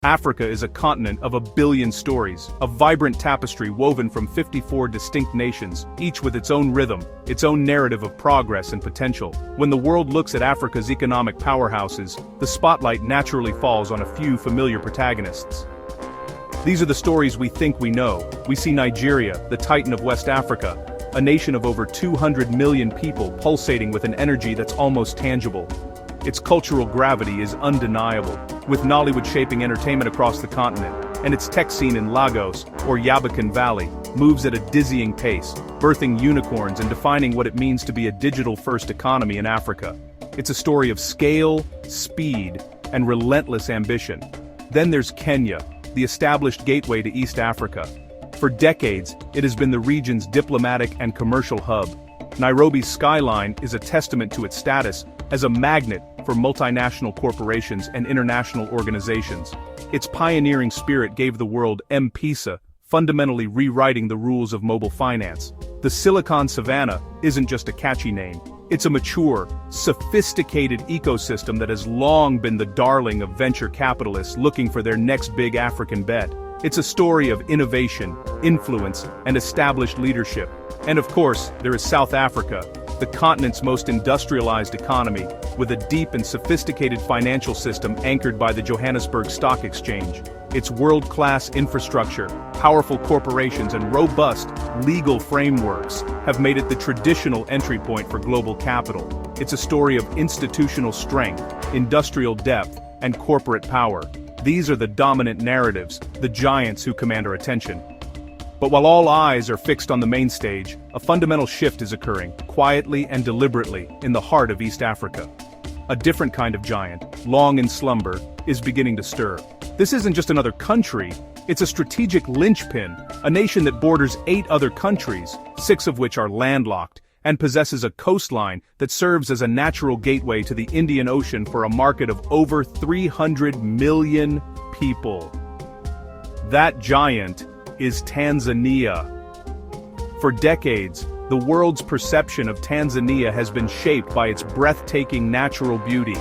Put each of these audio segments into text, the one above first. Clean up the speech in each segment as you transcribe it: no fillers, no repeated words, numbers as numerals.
Africa is a continent of 1 billion stories, a vibrant tapestry woven from 54 distinct nations, each with its own rhythm, its own narrative of progress and potential. When the world looks at Africa's economic powerhouses, the spotlight naturally falls on a few familiar protagonists. These are the stories we think we know. We see Nigeria, the titan of West Africa, a nation of over 200 million people pulsating with an energy that's almost tangible. Its cultural gravity is undeniable, with Nollywood shaping entertainment across the continent, and its tech scene in Lagos, or Yabakan Valley, moves at a dizzying pace, birthing unicorns and defining what it means to be a digital-first economy in Africa. It's a story of scale, speed, and relentless ambition. Then there's Kenya, the established gateway to East Africa. For decades, it has been the region's diplomatic and commercial hub. Nairobi's skyline is a testament to its status as a magnet for multinational corporations and international organizations. Its pioneering spirit gave the world M-Pesa, fundamentally rewriting the rules of mobile finance. The Silicon Savannah isn't just a catchy name. It's a mature, sophisticated ecosystem that has long been the darling of venture capitalists looking for their next big African bet. It's a story of innovation, influence, and established leadership. And of course, there is South Africa, the continent's most industrialized economy, with a deep and sophisticated financial system anchored by the Johannesburg Stock Exchange. Its world-class infrastructure, powerful corporations, and robust legal frameworks have made it the traditional entry point for global capital. It's a story of institutional strength, industrial depth, and corporate power. These are the dominant narratives, the giants who command our attention. But while all eyes are fixed on the main stage, a fundamental shift is occurring, quietly and deliberately, in the heart of East Africa. A different kind of giant, long in slumber, is beginning to stir. This isn't just another country, it's a strategic linchpin, a nation that borders 8 other countries, 6 of which are landlocked, and possesses a coastline that serves as a natural gateway to the Indian Ocean for a market of over 300 million people. That giant is Tanzania. For decades, the world's perception of Tanzania has been shaped by its breathtaking natural beauty.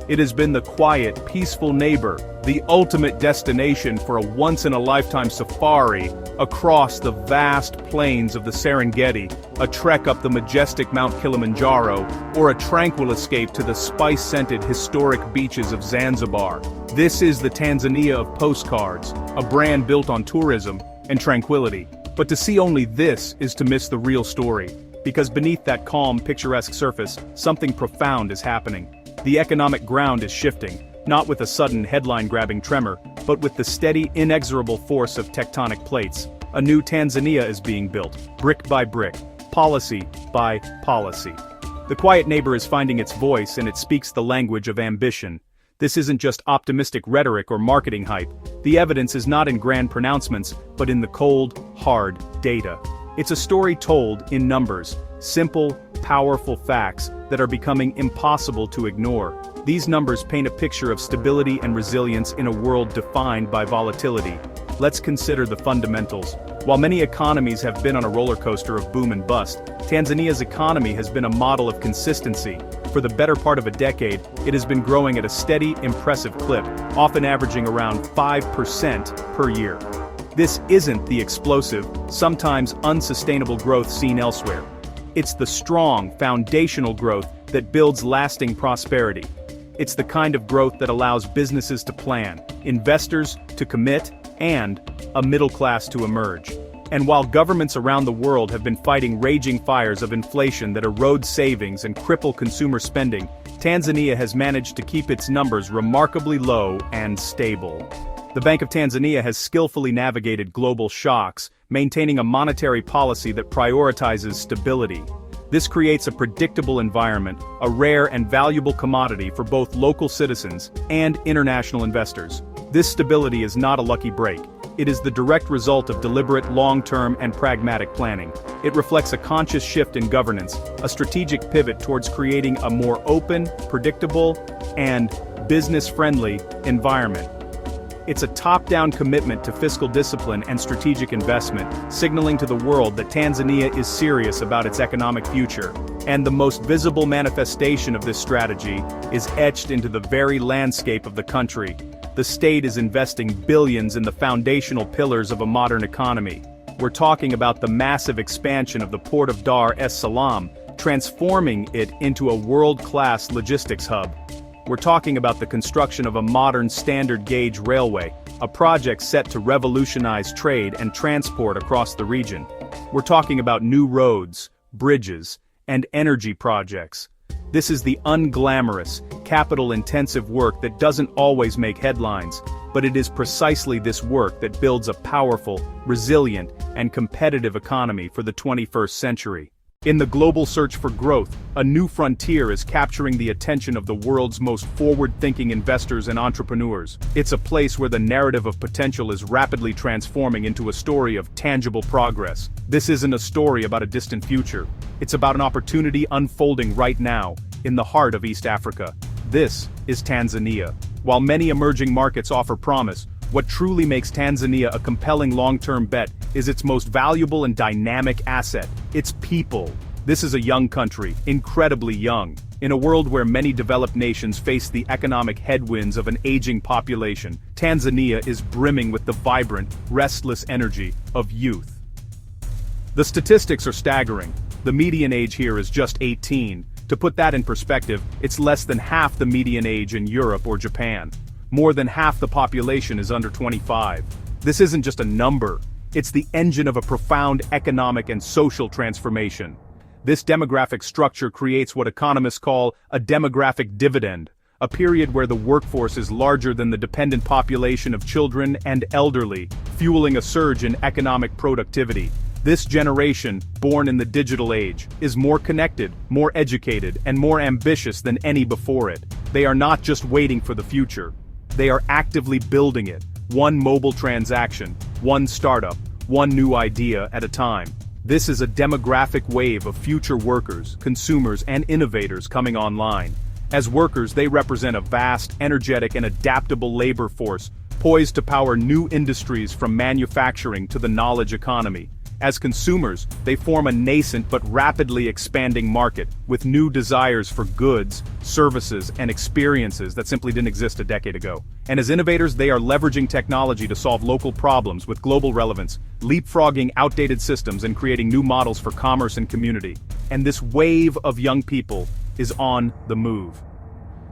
It has been the quiet, peaceful neighbor, the ultimate destination for a once-in-a-lifetime safari across the vast plains of the Serengeti, a trek up the majestic Mount Kilimanjaro, or a tranquil escape to the spice-scented historic beaches of Zanzibar. This is the Tanzania of postcards, a brand built on tourism and tranquility. But to see only this is to miss the real story, because beneath that calm, picturesque surface, something profound is happening. The economic ground is shifting, not with a sudden headline-grabbing tremor, but with the steady, inexorable force of tectonic plates. A new Tanzania is being built, brick by brick, policy by policy. The quiet neighbor is finding its voice, and it speaks the language of ambition. This isn't just optimistic rhetoric or marketing hype. The evidence is not in grand pronouncements, but in the cold, hard data. It's a story told in numbers, simple, powerful facts that are becoming impossible to ignore. These numbers paint a picture of stability and resilience in a world defined by volatility. Let's consider the fundamentals. While many economies have been on a roller coaster of boom and bust, Tanzania's economy has been a model of consistency. For the better part of a decade, it has been growing at a steady, impressive clip, often averaging around 5% per year. This isn't the explosive, sometimes unsustainable growth seen elsewhere. It's the strong, foundational growth that builds lasting prosperity. It's the kind of growth that allows businesses to plan, investors to commit, and a middle class to emerge. And while governments around the world have been fighting raging fires of inflation that erode savings and cripple consumer spending, Tanzania has managed to keep its numbers remarkably low and stable. The Bank of Tanzania has skillfully navigated global shocks, maintaining a monetary policy that prioritizes stability. This creates a predictable environment, a rare and valuable commodity for both local citizens and international investors. This stability is not a lucky break. It is the direct result of deliberate, long-term, and pragmatic planning. It reflects a conscious shift in governance, a strategic pivot towards creating a more open, predictable, and business-friendly environment. It's a top-down commitment to fiscal discipline and strategic investment, signaling to the world that Tanzania is serious about its economic future. And the most visible manifestation of this strategy is etched into the very landscape of the country. The state is investing billions in the foundational pillars of a modern economy. We're talking about the massive expansion of the port of Dar es Salaam, transforming it into a world-class logistics hub. We're talking about the construction of a modern standard-gauge railway, a project set to revolutionize trade and transport across the region. We're talking about new roads, bridges, and energy projects. This is the unglamorous, capital-intensive work that doesn't always make headlines, but it is precisely this work that builds a powerful, resilient, and competitive economy for the 21st century. In the global search for growth, a new frontier is capturing the attention of the world's most forward-thinking investors and entrepreneurs. It's a place where the narrative of potential is rapidly transforming into a story of tangible progress. This isn't a story about a distant future. It's about an opportunity unfolding right now, in the heart of East Africa. This is Tanzania. While many emerging markets offer promise, what truly makes Tanzania a compelling long-term bet is its most valuable and dynamic asset, its people. This is a young country, incredibly young. In a world where many developed nations face the economic headwinds of an aging population, Tanzania is brimming with the vibrant, restless energy of youth. The statistics are staggering. The median age here is just 18. To put that in perspective, it's less than half the median age in Europe or Japan. More than half the population is under 25. This isn't just a number. It's the engine of a profound economic and social transformation. This demographic structure creates what economists call a demographic dividend, a period where the workforce is larger than the dependent population of children and elderly, fueling a surge in economic productivity. This generation, born in the digital age, is more connected, more educated, and more ambitious than any before it. They are not just waiting for the future. They are actively building it, one mobile transaction, one startup, one new idea at a time. This is a demographic wave of future workers, consumers, and innovators coming online. As workers, they represent a vast, energetic, and adaptable labor force, poised to power new industries from manufacturing to the knowledge economy. As consumers, they form a nascent but rapidly expanding market, with new desires for goods, services, and experiences that simply didn't exist a decade ago. And as innovators, they are leveraging technology to solve local problems with global relevance, leapfrogging outdated systems and creating new models for commerce and community. And this wave of young people is on the move.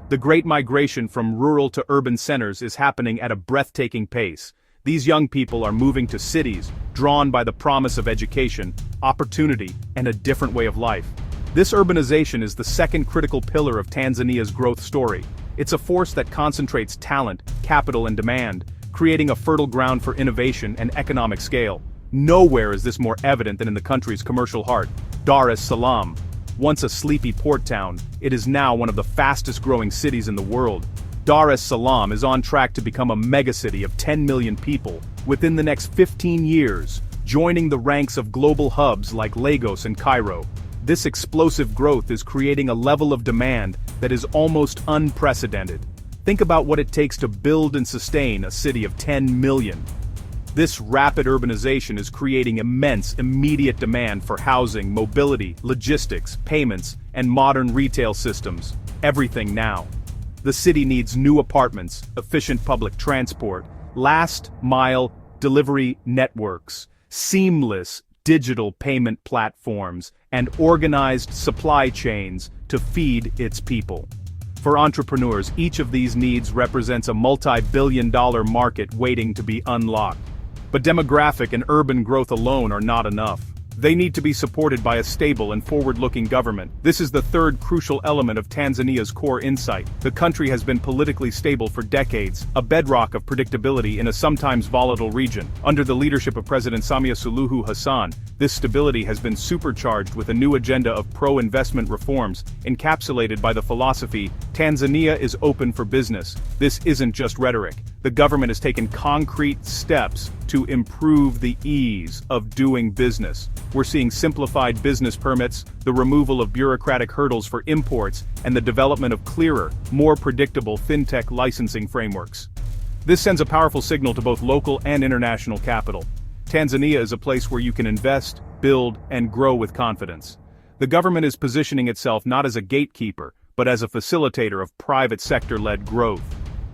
The great migration from rural to urban centers is happening at a breathtaking pace. These young people are moving to cities, drawn by the promise of education, opportunity, and a different way of life. This urbanization is the second critical pillar of Tanzania's growth story. It's a force that concentrates talent, capital, and demand, creating a fertile ground for innovation and economic scale. Nowhere is this more evident than in the country's commercial heart, Dar es Salaam. Once a sleepy port town, it is now one of the fastest-growing cities in the world. Dar es Salaam is on track to become a megacity of 10 million people within the next 15 years, joining the ranks of global hubs like Lagos and Cairo. This explosive growth is creating a level of demand that is almost unprecedented. Think about what it takes to build and sustain a city of 10 million. This rapid urbanization is creating immense, immediate demand for housing, mobility, logistics, payments, and modern retail systems. Everything now. The city needs new apartments, efficient public transport, last-mile delivery networks, seamless digital payment platforms, and organized supply chains to feed its people. For entrepreneurs, each of these needs represents a multi-billion-dollar market waiting to be unlocked. But demographic and urban growth alone are not enough. They need to be supported by a stable and forward-looking government. This is the third crucial element of Tanzania's core insight. The country has been politically stable for decades, a bedrock of predictability in a sometimes volatile region. Under the leadership of President Samia Suluhu Hassan, this stability has been supercharged with a new agenda of pro-investment reforms, encapsulated by the philosophy, Tanzania is open for business. This isn't just rhetoric. The government has taken concrete steps to improve the ease of doing business. We're seeing simplified business permits, the removal of bureaucratic hurdles for imports, and the development of clearer, more predictable fintech licensing frameworks. This sends a powerful signal to both local and international capital. Tanzania is a place where you can invest, build, and grow with confidence. The government is positioning itself not as a gatekeeper, but as a facilitator of private sector-led growth.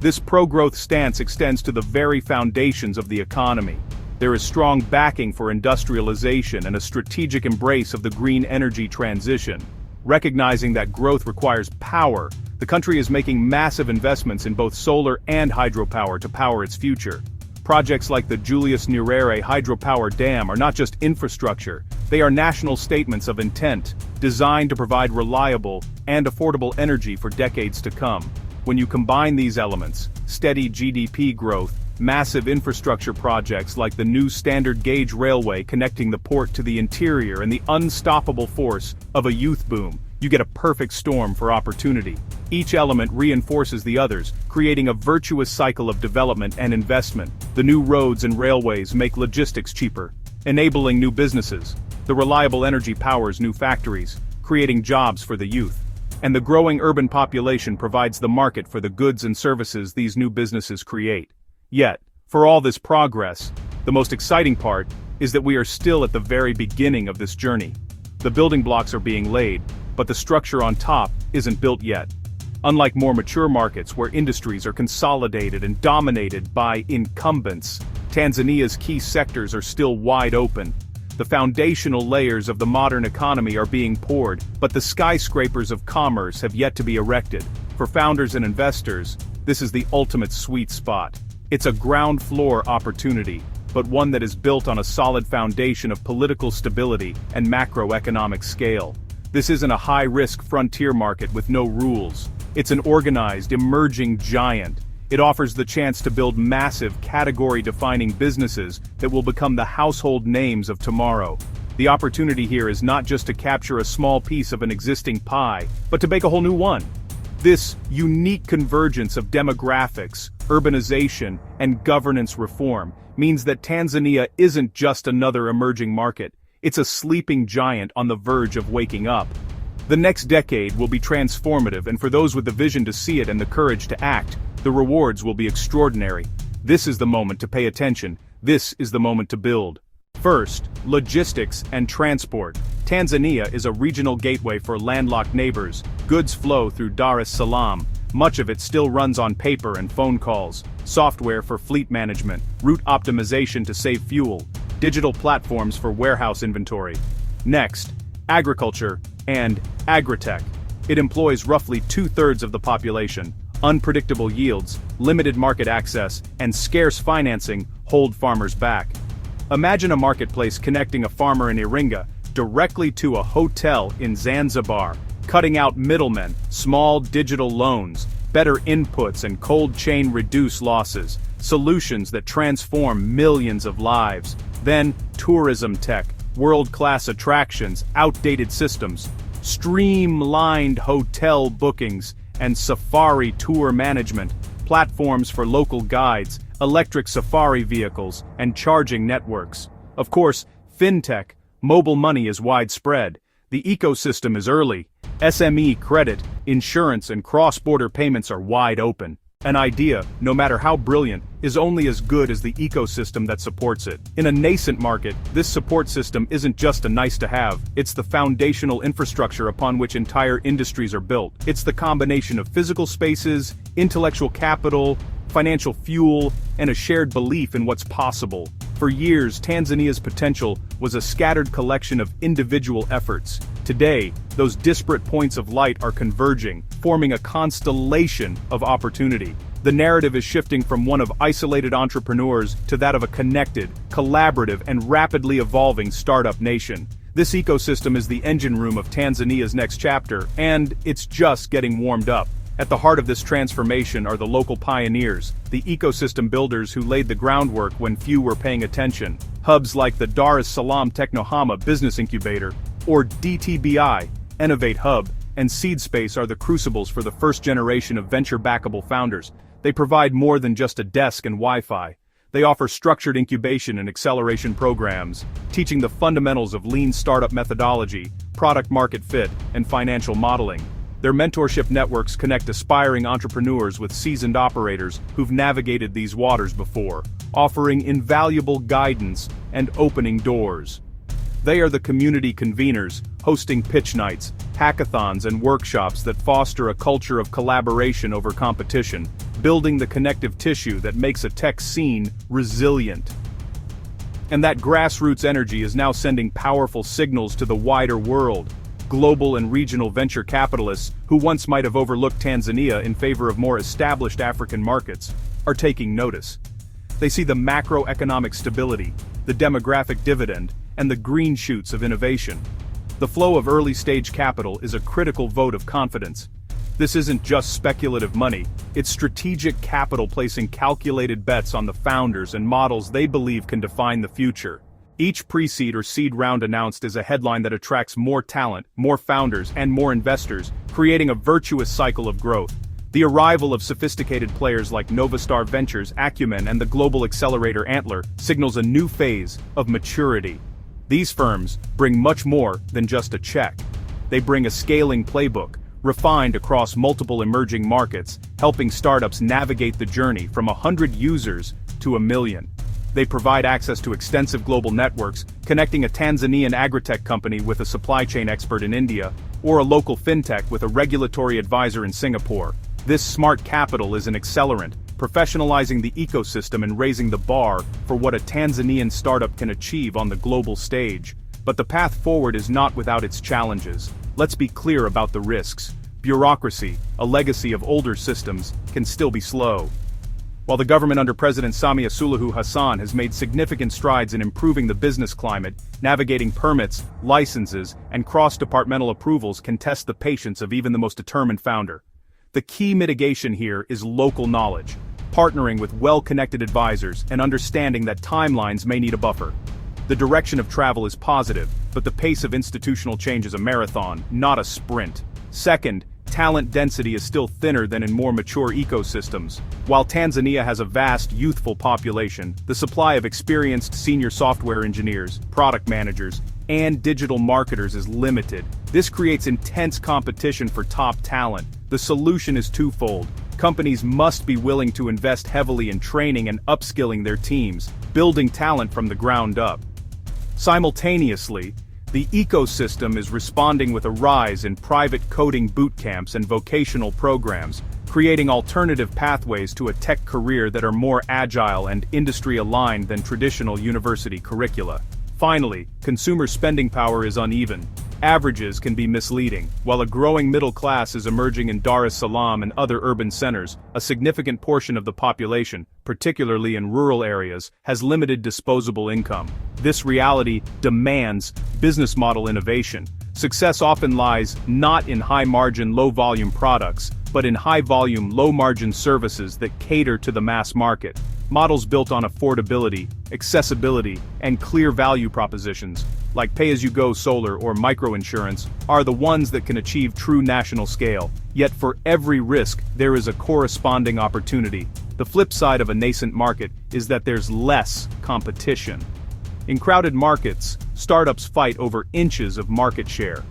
This pro-growth stance extends to the very foundations of the economy. There is strong backing for industrialization and a strategic embrace of the green energy transition. Recognizing that growth requires power, the country is making massive investments in both solar and hydropower to power its future. Projects like the Julius Nyerere hydropower dam are not just infrastructure, they are national statements of intent, designed to provide reliable and affordable energy for decades to come. When you combine these elements, steady GDP growth, massive infrastructure projects like the new standard gauge railway connecting the port to the interior, and the unstoppable force of a youth boom, you get a perfect storm for opportunity. Each element reinforces the others, creating a virtuous cycle of development and investment. The new roads and railways make logistics cheaper, enabling new businesses. The reliable energy powers new factories, creating jobs for the youth. And the growing urban population provides the market for the goods and services these new businesses create. Yet, for all this progress, the most exciting part is that we are still at the very beginning of this journey. The building blocks are being laid, but the structure on top isn't built yet. Unlike more mature markets where industries are consolidated and dominated by incumbents, Tanzania's key sectors are still wide open. The foundational layers of the modern economy are being poured, but the skyscrapers of commerce have yet to be erected. For founders and investors, this is the ultimate sweet spot. It's a ground floor opportunity, but one that is built on a solid foundation of political stability and macroeconomic scale. This isn't a high-risk frontier market with no rules. It's an organized, emerging giant. It offers the chance to build massive, category-defining businesses that will become the household names of tomorrow. The opportunity here is not just to capture a small piece of an existing pie, but to make a whole new one. This unique convergence of demographics, urbanization, and governance reform means that Tanzania isn't just another emerging market. It's a sleeping giant on the verge of waking up. The next decade will be transformative, and for those with the vision to see it and the courage to act, the rewards will be extraordinary. This is the moment to pay attention. This is the moment to build. First, logistics and transport. Tanzania is a regional gateway for landlocked neighbors. Goods flow through Dar es Salaam. Much of it still runs on paper and phone calls. Software for fleet management, route optimization to save fuel, digital platforms for warehouse inventory. Next, agriculture and agritech. It employs roughly 2/3 of the population. Unpredictable yields, limited market access, and scarce financing hold farmers back. Imagine a marketplace connecting a farmer in Iringa directly to a hotel in Zanzibar, cutting out middlemen, small digital loans, better inputs, and cold chain reduce losses, solutions that transform millions of lives. Then, tourism tech, world-class attractions, outdated systems, streamlined hotel bookings, and safari tour management, platforms for local guides, electric safari vehicles, and charging networks. Of course, fintech, mobile money is widespread. The ecosystem is early. SME credit, insurance, and cross-border payments are wide open. An idea, no matter how brilliant, is only as good as the ecosystem that supports it. In a nascent market, this support system isn't just a nice-to-have, it's the foundational infrastructure upon which entire industries are built. It's the combination of physical spaces, intellectual capital, financial fuel, and a shared belief in what's possible. For years, Tanzania's potential was a scattered collection of individual efforts. Today, those disparate points of light are converging, forming a constellation of opportunity. The narrative is shifting from one of isolated entrepreneurs to that of a connected, collaborative, and rapidly evolving startup nation. This ecosystem is the engine room of Tanzania's next chapter, and it's just getting warmed up. At the heart of this transformation are the local pioneers, the ecosystem builders who laid the groundwork when few were paying attention. Hubs like the Dar es Salaam Technohama Business Incubator, or DTBI, Innovate Hub, and Seed Space are the crucibles for the first generation of venture-backable founders. They provide more than just a desk and Wi-Fi. They offer structured incubation and acceleration programs, teaching the fundamentals of lean startup methodology, product market fit, and financial modeling. Their mentorship networks connect aspiring entrepreneurs with seasoned operators who've navigated these waters before, offering invaluable guidance and opening doors. They are the community conveners, hosting pitch nights, hackathons and workshops that foster a culture of collaboration over competition, building the connective tissue that makes a tech scene resilient. And that grassroots energy is now sending powerful signals to the wider world. Global and regional venture capitalists, who once might have overlooked Tanzania in favor of more established African markets, are taking notice. They see the macroeconomic stability, the demographic dividend, and the green shoots of innovation. The flow of early-stage capital is a critical vote of confidence. This isn't just speculative money, it's strategic capital placing calculated bets on the founders and models they believe can define the future. Each pre-seed or seed round announced is a headline that attracts more talent, more founders, and more investors, creating a virtuous cycle of growth. The arrival of sophisticated players like Novastar Ventures, Acumen, and the global accelerator Antler signals a new phase of maturity. These firms bring much more than just a check. They bring a scaling playbook, refined across multiple emerging markets, helping startups navigate the journey from 100 users to 1 million. They provide access to extensive global networks, connecting a Tanzanian agritech company with a supply chain expert in India, or a local fintech with a regulatory advisor in Singapore. This smart capital is an accelerant, professionalizing the ecosystem and raising the bar for what a Tanzanian startup can achieve on the global stage. But the path forward is not without its challenges. Let's be clear about the risks. Bureaucracy, a legacy of older systems, can still be slow. While the government under President Samia Suluhu Hassan has made significant strides in improving the business climate, navigating permits, licenses, and cross-departmental approvals can test the patience of even the most determined founder. The key mitigation here is local knowledge, partnering with well-connected advisors and understanding that timelines may need a buffer. The direction of travel is positive, but the pace of institutional change is a marathon, not a sprint. Second, talent density is still thinner than in more mature ecosystems. While Tanzania has a vast youthful population, the supply of experienced senior software engineers, product managers, and digital marketers is limited. This creates intense competition for top talent. The solution is twofold. Companies must be willing to invest heavily in training and upskilling their teams, building talent from the ground up. Simultaneously, the ecosystem is responding with a rise in private coding bootcamps and vocational programs, creating alternative pathways to a tech career that are more agile and industry-aligned than traditional university curricula. Finally, consumer spending power is uneven. Averages can be misleading. While a growing middle class is emerging in Dar es Salaam and other urban centers, a significant portion of the population, particularly in rural areas, has limited disposable income. This reality demands business model innovation. Success often lies not in high-margin, low-volume products, but in high-volume, low-margin services that cater to the mass market. Models built on affordability, accessibility, and clear value propositions, like pay-as-you-go solar or microinsurance, are the ones that can achieve true national scale. Yet for every risk, there is a corresponding opportunity. The flip side of a nascent market is that there's less competition. In crowded markets, startups fight over inches of market share.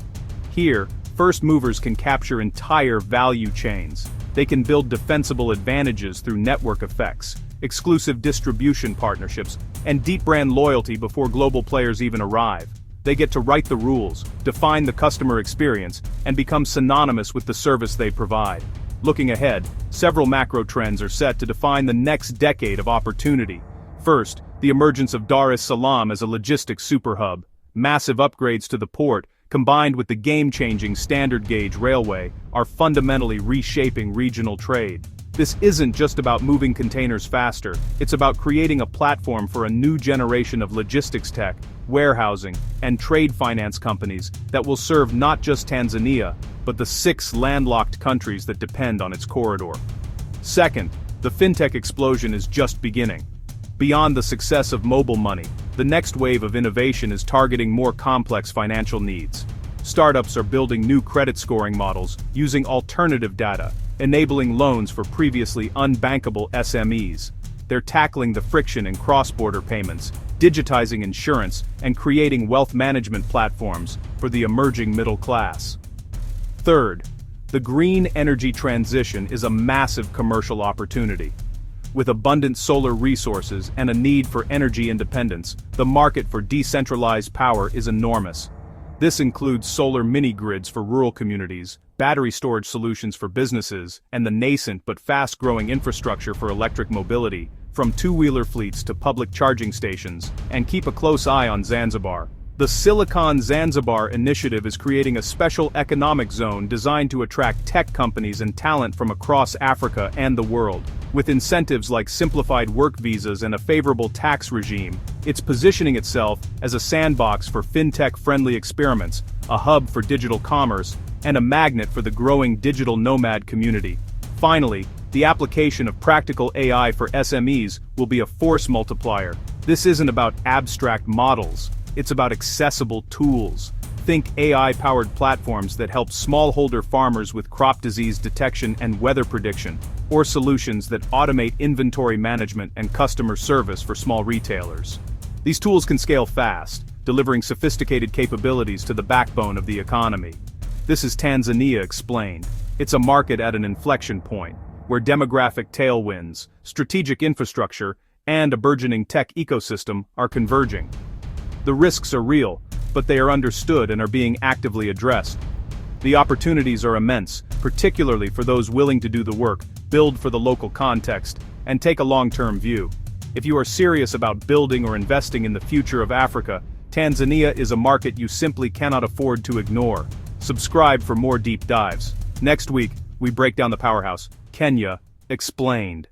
Here, first movers can capture entire value chains. They can build defensible advantages through network effects, exclusive distribution partnerships, and deep brand loyalty before global players even arrive. They get to write the rules, define the customer experience, and become synonymous with the service they provide. Looking ahead, several macro trends are set to define the next decade of opportunity. First, the emergence of Dar es Salaam as a logistics superhub. Massive upgrades to the port, combined with the game-changing standard gauge railway, are fundamentally reshaping regional trade. This isn't just about moving containers faster, it's about creating a platform for a new generation of logistics tech, warehousing, and trade finance companies that will serve not just Tanzania, but the 6 landlocked countries that depend on its corridor. Second, the fintech explosion is just beginning. Beyond the success of mobile money, the next wave of innovation is targeting more complex financial needs. Startups are building new credit scoring models using alternative data, enabling loans for previously unbankable SMEs. They're tackling the friction in cross-border payments, digitizing insurance, and creating wealth management platforms for the emerging middle class. Third, the green energy transition is a massive commercial opportunity. With abundant solar resources and a need for energy independence, the market for decentralized power is enormous. This includes solar mini-grids for rural communities, battery storage solutions for businesses, and the nascent but fast-growing infrastructure for electric mobility, from two-wheeler fleets to public charging stations. And keep a close eye on Zanzibar. The Silicon Zanzibar initiative is creating a special economic zone designed to attract tech companies and talent from across Africa and the world. With incentives like simplified work visas and a favorable tax regime, it's positioning itself as a sandbox for fintech-friendly experiments, a hub for digital commerce, and a magnet for the growing digital nomad community. Finally, the application of practical AI for SMEs will be a force multiplier. This isn't about abstract models. It's about accessible tools. Think AI-powered platforms that help smallholder farmers with crop disease detection and weather prediction, or solutions that automate inventory management and customer service for small retailers. These tools can scale fast, delivering sophisticated capabilities to the backbone of the economy. This is Tanzania explained. It's a market at an inflection point, where demographic tailwinds, strategic infrastructure, and a burgeoning tech ecosystem are converging. The risks are real, but they are understood and are being actively addressed. The opportunities are immense, particularly for those willing to do the work, build for the local context, and take a long-term view. If you are serious about building or investing in the future of Africa, Tanzania is a market you simply cannot afford to ignore. Subscribe for more deep dives. Next week, we break down the powerhouse, Kenya, explained.